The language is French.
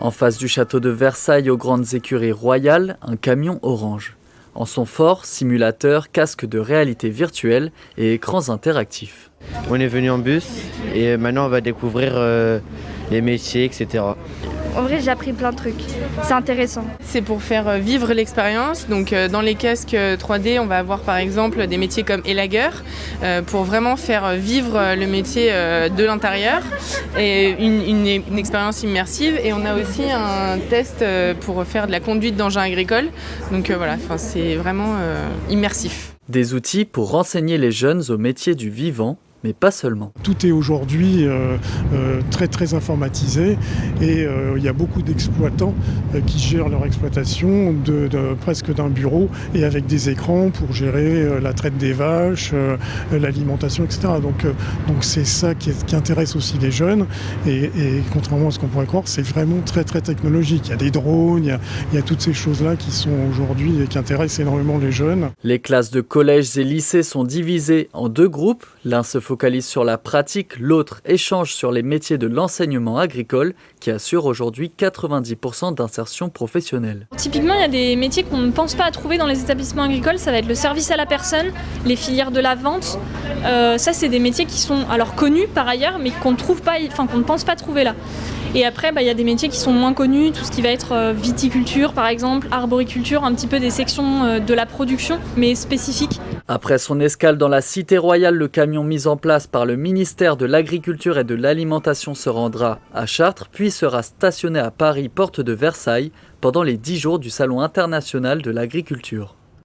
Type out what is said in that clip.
En face du château de Versailles aux grandes écuries royales, un camion orange. En son fort, simulateur, casque de réalité virtuelle et écrans interactifs. On est venu en bus et maintenant on va découvrir les métiers, etc. En vrai, j'ai appris plein de trucs. C'est intéressant. C'est pour faire vivre l'expérience. Donc dans les casques 3D, on va avoir par exemple des métiers comme élagueur pour vraiment faire vivre le métier de l'intérieur et une expérience immersive. Et on a aussi un test pour faire de la conduite d'engins agricoles. Donc voilà, c'est vraiment immersif. Des outils pour renseigner les jeunes au métier du vivant, mais pas seulement. Tout est aujourd'hui très informatisé et il y a beaucoup d'exploitants qui gèrent leur exploitation presque d'un bureau et avec des écrans pour gérer la traite des vaches, l'alimentation, etc. Donc c'est ça qui intéresse aussi les jeunes et contrairement à ce qu'on pourrait croire, c'est vraiment très technologique. Il y a des drones, il y a toutes ces choses-là qui sont aujourd'hui et qui intéressent énormément les jeunes. Les classes de collèges et lycées sont divisées en deux groupes. L'un se focalise sur la pratique, l'autre échange sur les métiers de l'enseignement agricole qui assure aujourd'hui 90% d'insertion professionnelle. Typiquement, il y a des métiers qu'on ne pense pas à trouver dans les établissements agricoles. Ça va être le service à la personne, les filières de la vente. Ça, c'est des métiers qui sont alors connus par ailleurs, mais qu'on ne pense pas trouver là. Et après, il y a des métiers qui sont moins connus, tout ce qui va être viticulture par exemple, arboriculture, un petit peu des sections de la production, mais spécifiques. Après son escale dans la Cité Royale, le camion mis en place par le ministère de l'Agriculture et de l'Alimentation se rendra à Chartres, puis sera stationné à Paris, porte de Versailles, pendant les 10 jours du Salon international de l'agriculture.